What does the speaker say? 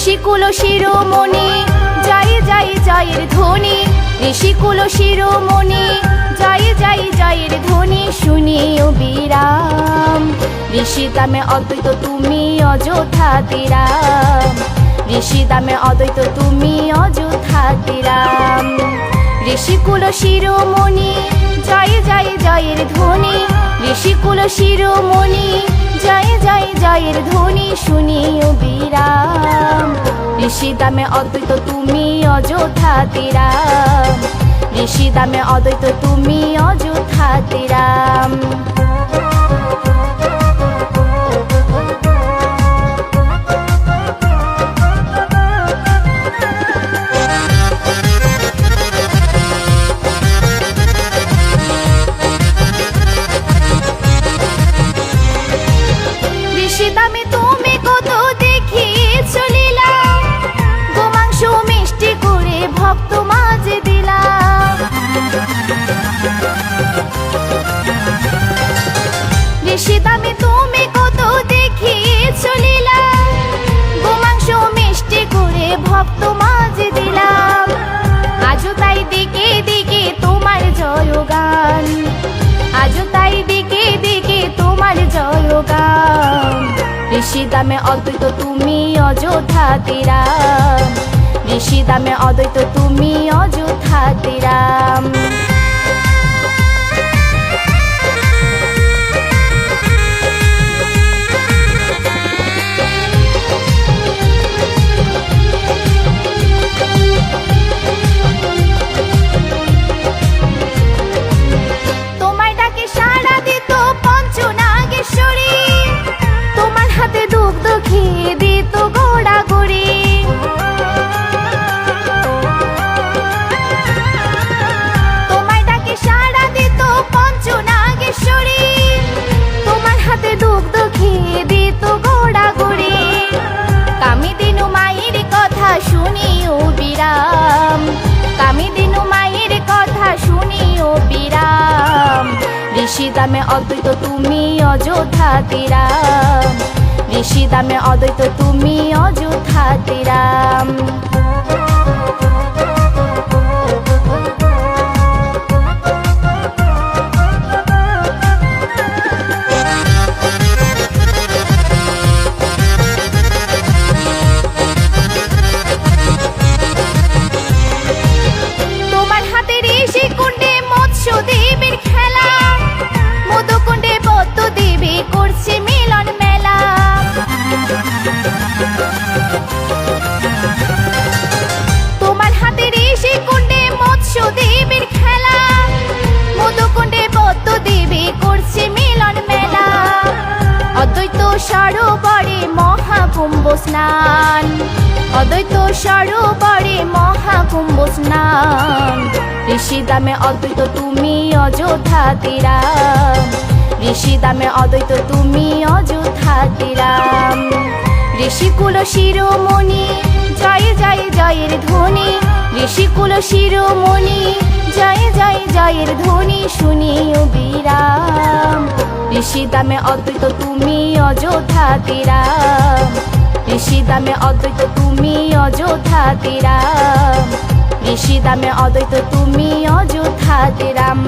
ঋষিকুল শিরোমণি জয় জয় জয়ের ধ্বনি, ঋষিকুল শিরোমণি জয় জয় জয়ের ধ্বনি শুনিও বিরাম। ঋষি দামে অদ্বৈত তুমি অযোধ্যাতে রাম, ঋষি দামে অদ্বৈত তুমি অযোধ্যাতে রাম। ঋষিকুল শিরোমণি জয় জয় জয়ের ধ্বনি, ঋষিকুল শিরোমণি জয় জয় জয়ের ধ্বনি শুনিও বিরাম। ঋষি দামে অদ্বৈত তুমি অযোধ্যাতে রাম, ঋষি দামে অদ্বৈত তুমি অযোধ্যাতে রাম। ঋষি দামে তুমি কত দেখিয়েছ লীলা, গোমাংস মিষ্টি করে ভক্ত মাঝে দিলা। ঋষি দামে তুমি কত দেখিয়েছ লীলা, গোমাংস মিষ্টি করে ভক্ত মাঝে দিলাম। আজও তাই দিকে দিকে তোমার জয়গান, আজও তাই দিকে দিকে তোমার জয়গান। ঋষি দামে অদ্বৈত তুমি অযোধ্যাতে রাম, ঋষি দামে অদ্বৈত তুমি অযোধ্যাতে রাম। তোমায় ডাকে সাড়া দিত পঞ্চনাগেশ্বরী, তোমার হাতে দুগ্ধ খেয়ে দিত গোড়াগড়ি। তোমায় ডাকে সাড়া দিত পঞ্চনাগেশ্বরী, তোমার হাতে দুগ্ধ খেয়ে দিত গোড়াগড়ি। কামিদিনু মায়ের কথা শুনিও বিরাম, কামিদিনু মায়ের কথা শুনিও বিরাম। ঋষি দামে অদ্বৈত তুমি অযোধ্যাতে রাম, ঋষি দামে অদ্বৈত তুমি অযোধ্যাতে রাম। তোমার হাতে ঋষি কুণ্ডে মৎস্যদেবের খেলা, মধুকুণ্ডে পদ্মদেবী করছে মিলন মেলা। তোমার হাতে ঋষি কুণ্ডে মৎস্যদেবের খেলা, মধুকুণ্ডে পদ্মদেবী করছে মিলন মেলা। অদ্বৈত সরোবরে মহাকুম্ভ স্নান, অদ্বৈত সরোবরে মহাকুম্ভ স্নান। ঋষি দামে অদ্বৈত তুমি অযোধ্যাতে রাম, ঋষি দামে অদ্বৈত তুমি অযোধ্যাতে রাম। ঋষিকুল শিরোমণি জয় জয় জয়ের ধ্বনি, ঋষিকুল শিরোমণি জয় জয় জয়ের ধ্বনি শুনিও বিরাম। ঋষি দামে অদ্বৈত তুমি অযোধ্যাতে রাম, ঋষি দামে অদ্বৈত তুমি অযোধ্যাতে রাম, ঋষি দামে অদ্বৈত তুমি অযোধ্যাতে রাম।